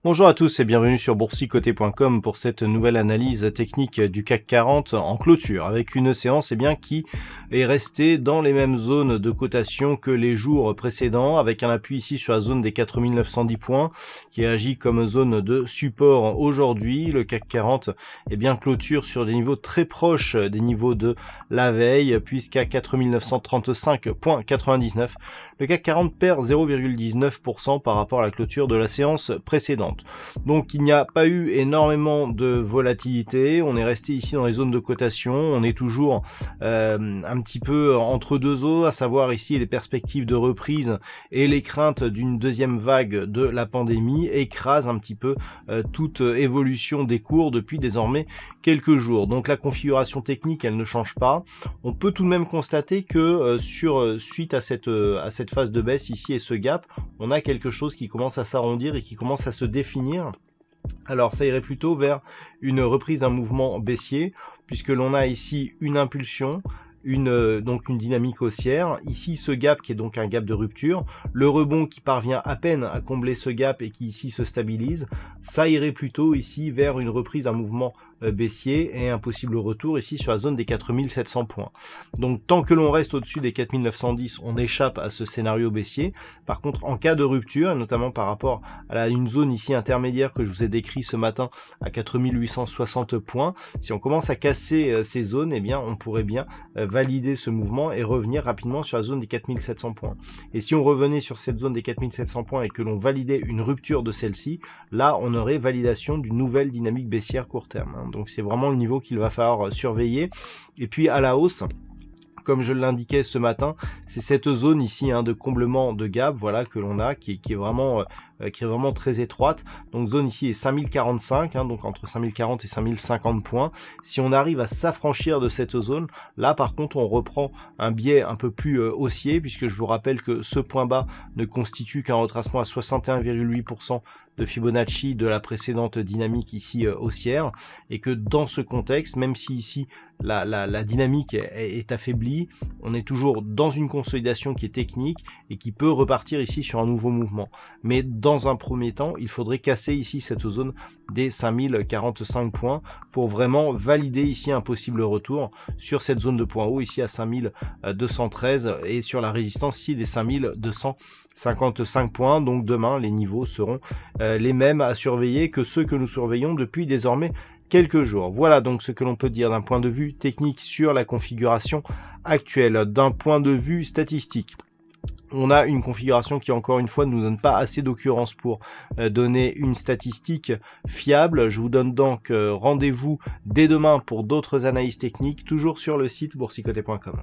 Bonjour à tous et bienvenue sur boursicoté.com pour cette nouvelle analyse technique du CAC 40 en clôture avec une séance qui est restée dans les mêmes zones de cotation que les jours précédents avec un appui ici sur la zone des 4910 points qui agit comme zone de support aujourd'hui. Le CAC 40 clôture sur des niveaux très proches des niveaux de la veille puisqu'à 4935,99 le CAC 40 perd 0,19% par rapport à la clôture de la séance précédente. Donc il n'y a pas eu énormément de volatilité, on est resté ici dans les zones de cotation, on est toujours un petit peu entre deux eaux, à savoir ici les perspectives de reprise et les craintes d'une deuxième vague de la pandémie écrasent un petit peu toute évolution des cours depuis désormais quelques jours. Donc la configuration technique elle ne change pas, on peut tout de même constater que suite à cette phase de baisse ici et ce gap, on a quelque chose qui commence à s'arrondir et qui commence à se définir. Alors ça irait plutôt vers une reprise d'un mouvement baissier puisque l'on a ici une impulsion, donc une dynamique haussière, ici ce gap qui est donc un gap de rupture, le rebond qui parvient à peine à combler ce gap et qui ici se stabilise, ça irait plutôt ici vers une reprise d'un mouvement baissier et un possible retour ici sur la zone des 4700 points. Donc tant que l'on reste au-dessus des 4910, on échappe à ce scénario baissier. Par contre, en cas de rupture, notamment par rapport à une zone ici intermédiaire que je vous ai décrit ce matin à 4860 points, si on commence à casser ces zones, on pourrait bien valider ce mouvement et revenir rapidement sur la zone des 4700 points. Et si on revenait sur cette zone des 4700 points et que l'on validait une rupture de celle-ci, là on aurait validation d'une nouvelle dynamique baissière court terme. Donc c'est vraiment le niveau qu'il va falloir surveiller. Et puis à la hausse, comme je l'indiquais ce matin, c'est cette zone ici de comblement de gap, voilà, que l'on a, qui est vraiment très étroite. Donc zone ici est 5045, donc entre 5040 et 5050 points. Si on arrive à s'affranchir de cette zone, là par contre on reprend un biais un peu plus haussier, puisque je vous rappelle que ce point bas ne constitue qu'un retracement à 61,8% de Fibonacci de la précédente dynamique ici haussière, et que dans ce contexte, même si ici la dynamique est affaiblie, on est toujours dans une consolidation qui est technique et qui peut repartir ici sur un nouveau mouvement. Mais dans un premier temps, il faudrait casser ici cette zone des 5045 points pour vraiment valider ici un possible retour sur cette zone de point haut ici à 5213 et sur la résistance ici des 5255 points. Donc demain, les niveaux seront les mêmes à surveiller que ceux que nous surveillons depuis désormais quelques jours. Voilà donc ce que l'on peut dire d'un point de vue technique sur la configuration actuelle. D'un point de vue statistique, on a une configuration qui encore une fois ne nous donne pas assez d'occurrence pour donner une statistique fiable. Je vous donne donc rendez-vous dès demain pour d'autres analyses techniques, toujours sur le site boursicoté.com.